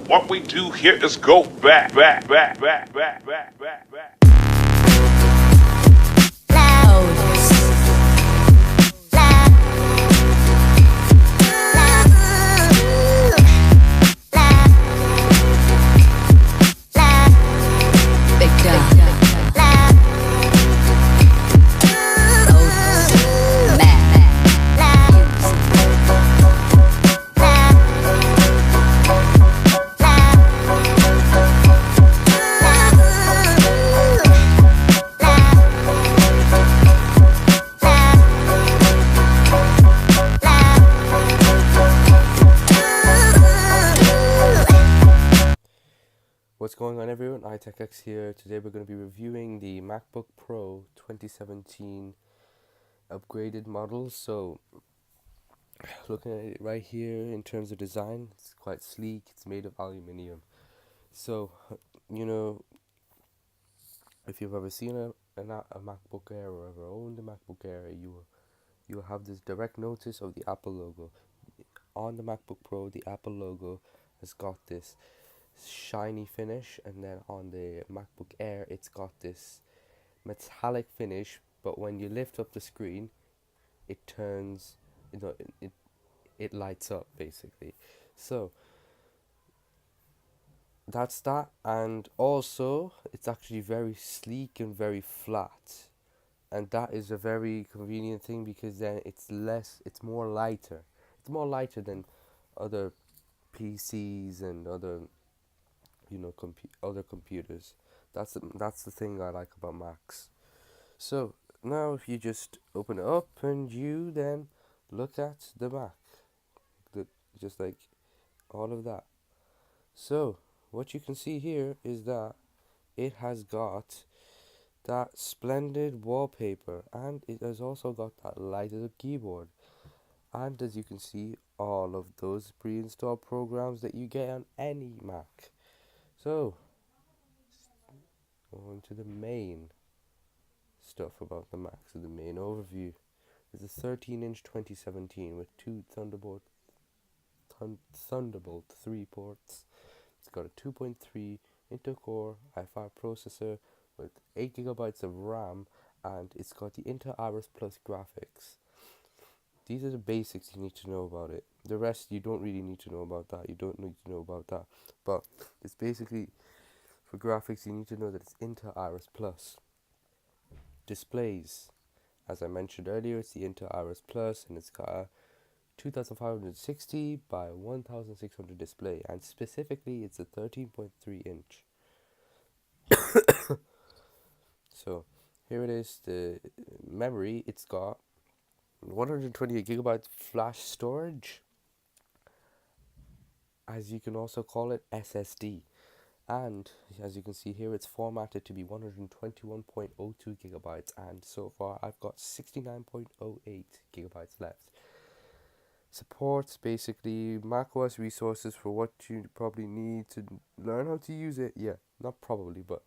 What we do here is go back, back, back, back, back, back, back, back. What's going on, everyone? iTechX here. Today we're going to be reviewing the MacBook Pro 2017 upgraded model. So, looking at it right here in terms of design, it's quite sleek. It's made of aluminium. So, if you've ever seen a MacBook Air or ever owned a MacBook Air, you will have this direct notice of the Apple logo. On the MacBook Pro, the Apple logo has got this shiny finish, and then on the MacBook Air it's got this metallic finish, but when you lift up the screen it turns, it lights up basically. So that's that, and also it's actually very sleek and very flat, and that is a very convenient thing because then it's more lighter. It's more lighter than other PCs and other other computers. That's the thing I like about Macs. So now if you just open it up and you then look at the Mac, just like all of that. So what you can see here is that it has got that splendid wallpaper, and it has also got that lighted up keyboard, and as you can see, all of those pre-installed programs that you get on any Mac. So on to the main stuff about the Mac. So the main overview is a 13-inch 2017 with two Thunderbolt 3 ports. It's got a 2.3 Intel-Core i5 processor with 8 gigabytes of RAM, and it's got the Intel Iris Plus graphics. These are the basics you need to know about it. The rest you don't really need to know about that. You don't need to know about that. But it's basically, for graphics, you need to know that it's Intel Iris Plus. Displays, as I mentioned earlier, it's the Intel Iris Plus, and it's got a 2560 by 1600 display, and specifically it's a 13.3 inch. So here it is. The memory, it's got 128 gigabytes flash storage, as you can also call it SSD. And as you can see here, it's formatted to be 121.02 gigabytes, and so far I've got 69.08 gigabytes left. Supports basically macOS resources for what you probably need to learn how to use it. Yeah, not probably, but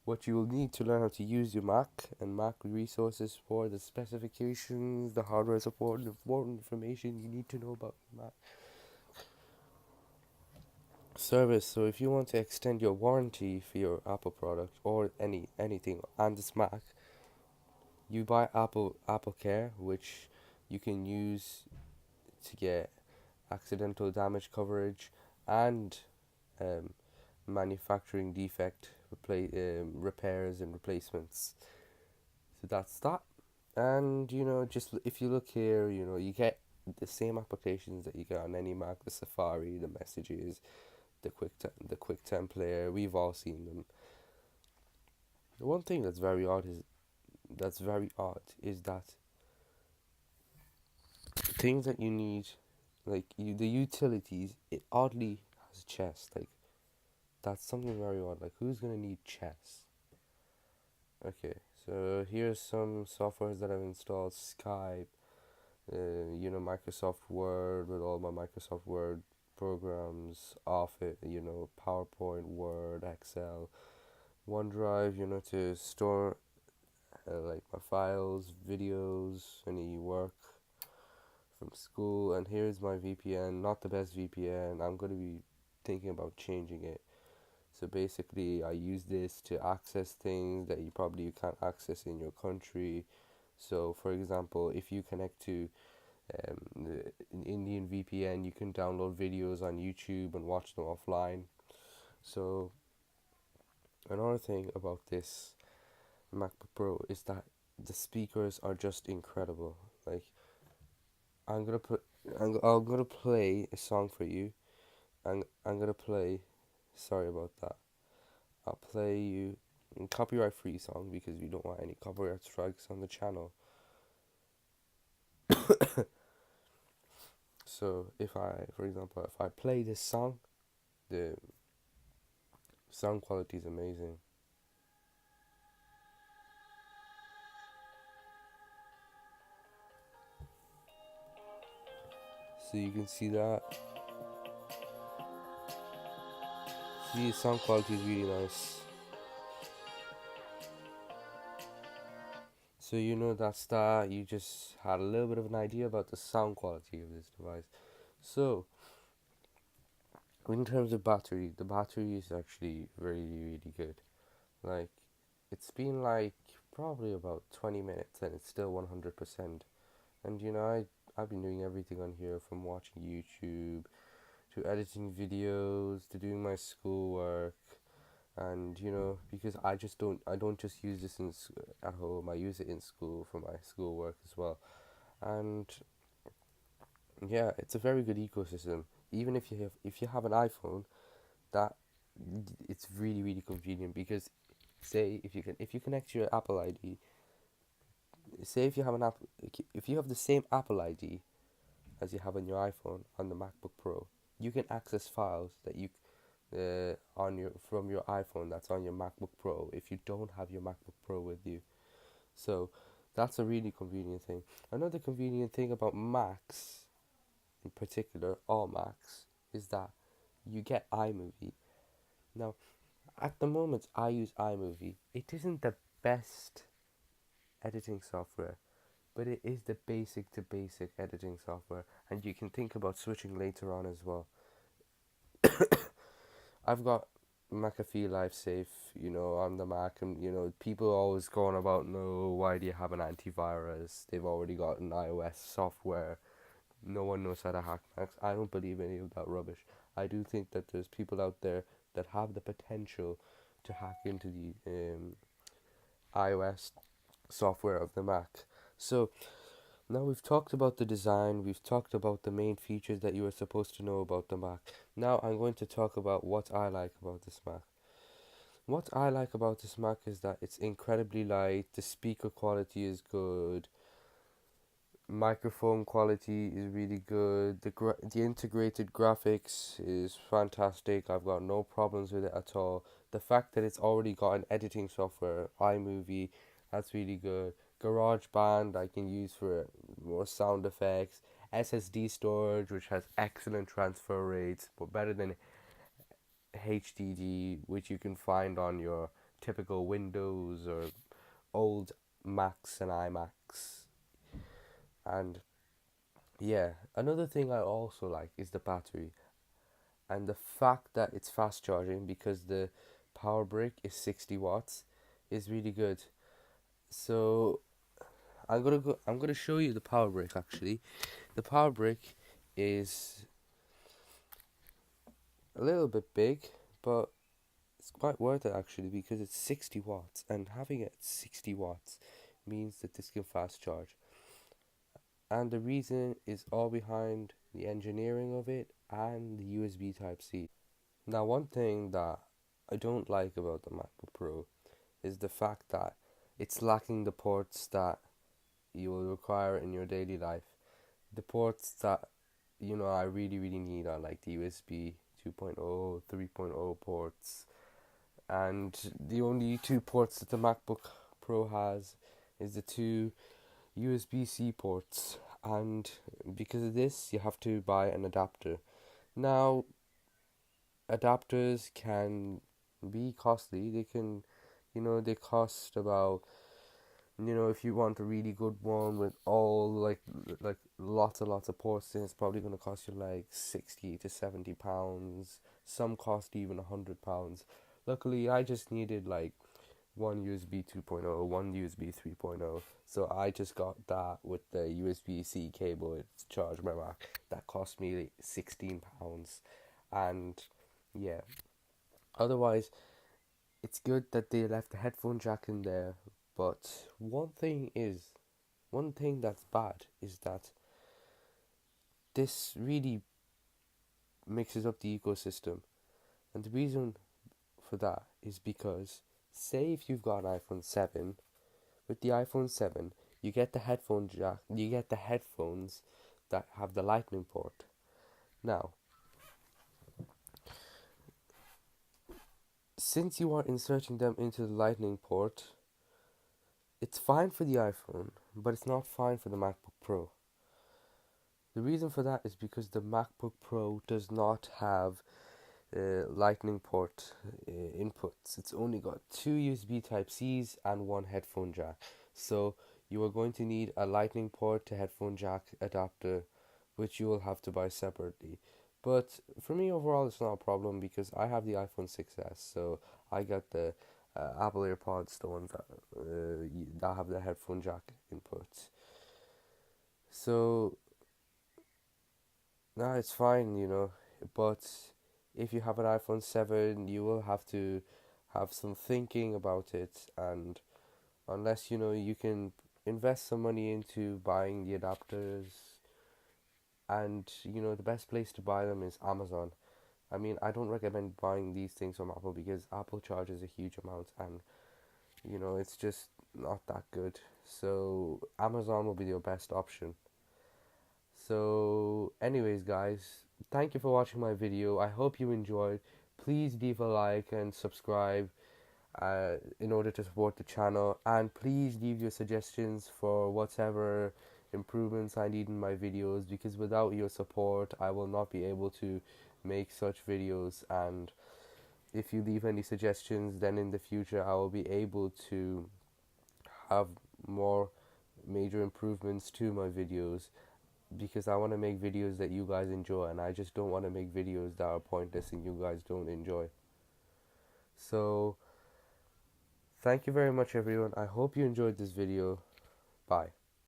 what you will need to learn how to use your Mac, and Mac resources for the specifications, the hardware support, the important information you need to know about Mac. Service. So if you want to extend your warranty for your Apple product or anything on this Mac, you buy Apple Care, which you can use to get accidental damage coverage and manufacturing defect repairs and replacements. So that's that. And just if you look here, you get the same applications that you get on any Mac: the Safari, the messages, the QuickTime player. We've all seen them. The one thing that's very odd is that things that you need, like the utilities, it oddly has chess. Like, that's something very odd. Like, who's gonna need chess? Okay, so here's some softwares that I've installed: Skype, Microsoft Word with all my Microsoft Word programs, Office, PowerPoint, Word, Excel, OneDrive, to store like my files, videos, any work from school. And here's my VPN, not the best VPN. I'm going to be thinking about changing it. So basically, I use this to access things that you can't access in your country. So, for example, if you connect to an Indian VPN, you can download videos on YouTube and watch them offline. So, another thing about this MacBook Pro is that the speakers are just incredible. Like, I'm gonna put, I'm gonna play a song for you. I'm gonna play. Sorry about that. I'll play you a copyright free song because we don't want any copyright strikes on the channel. So for example, if I play this song, the sound quality is amazing. So you can see that. See, the sound quality is really nice. So you know you just had a little bit of an idea about the sound quality of this device. So in terms of battery, the battery is actually really good. Like, it's been like probably about 20 minutes and it's still 100%. And I've been doing everything on here, from watching YouTube to editing videos to doing my schoolwork. And because I don't just use this at home, I use it in school for my schoolwork as well. And yeah, it's a very good ecosystem. Even if you have an iPhone, that it's really convenient, because say if you connect your Apple ID, say if you have if you have the same Apple ID as you have on your iPhone on the MacBook Pro, you can access files that you on your from your iPhone that's on your MacBook Pro if you don't have your MacBook Pro with you. So that's a really convenient thing. Another convenient thing about Macs, in particular, all Macs, is that you get iMovie. Now, at the moment, I use iMovie. It isn't the best editing software, but it is the basic to basic editing software, and you can think about switching later on as well. I've got McAfee LifeSafe, on the Mac, and people always going about, no, why do you have an antivirus? They've already got an iOS software. No one knows how to hack Macs. I don't believe any of that rubbish. I do think that there's people out there that have the potential to hack into the iOS software of the Mac. So now we've talked about the design, we've talked about the main features that you are supposed to know about the Mac. Now I'm going to talk about what I like about this Mac. What I like about this Mac is that it's incredibly light, the speaker quality is good, microphone quality is really good, the integrated graphics is fantastic. I've got no problems with it at all. The fact that it's already got an editing software, iMovie, that's really good. GarageBand I can use for more sound effects. SSD storage, which has excellent transfer rates, but better than HDD, which you can find on your typical Windows or old Macs and iMacs. And yeah, another thing I also like is the battery and the fact that it's fast charging, because the power brick is 60 watts is really good. So I'm gonna show you the power brick actually. The power brick is a little bit big, but it's quite worth it actually, because it's 60 watts, and having it at 60 watts means that this can fast charge. And the reason is all behind the engineering of it and the USB Type C. Now, one thing that I don't like about the MacBook Pro is the fact that it's lacking the ports that you will require in your daily life. The ports that I really need are like the USB 2.0, 3.0 ports, and the only two ports that the MacBook Pro has is the two USB-C ports, and because of this you have to buy an adapter. Now, adapters can be costly. They can, they cost about, if you want a really good one with all like lots and lots of ports, then it's probably going to cost you like 60 to 70 pounds, Some cost even £100. Luckily, I just needed like one USB 2.0, one USB 3.0. So I just got that with the USB-C cable to charge my Mac. That cost me like £16. And yeah, otherwise, it's good that they left the headphone jack in there. But one thing that's bad is that this really mixes up the ecosystem. And the reason for that is because, say if you've got an iPhone 7, with the iPhone 7, you get the headphone jack, you get the headphones that have the lightning port. Now, since you are inserting them into the lightning port, it's fine for the iPhone, but it's not fine for the MacBook Pro. The reason for that is because the MacBook Pro does not have lightning port inputs. It's only got two USB Type C's and one headphone jack. So you are going to need a lightning port to headphone jack adapter, which you will have to buy separately. But for me overall, it's not a problem because I have the iPhone 6s, so I got the Apple AirPods, the ones that have the headphone jack inputs. So no, it's fine. But if you have an iPhone 7, you will have to have some thinking about it, and unless you can invest some money into buying the adapters, and the best place to buy them is Amazon. I mean, I don't recommend buying these things from Apple because Apple charges a huge amount, and it's just not that good. So Amazon will be your best option. So, anyways, guys, thank you for watching my video. I hope you enjoyed. Please leave a like and subscribe in order to support the channel. And please leave your suggestions for whatever improvements I need in my videos, because without your support, I will not be able to make such videos. And if you leave any suggestions, then in the future, I will be able to have more major improvements to my videos, because I want to make videos that you guys enjoy, and I just don't want to make videos that are pointless and you guys don't enjoy. So, thank you very much, everyone. I hope you enjoyed this video. Bye.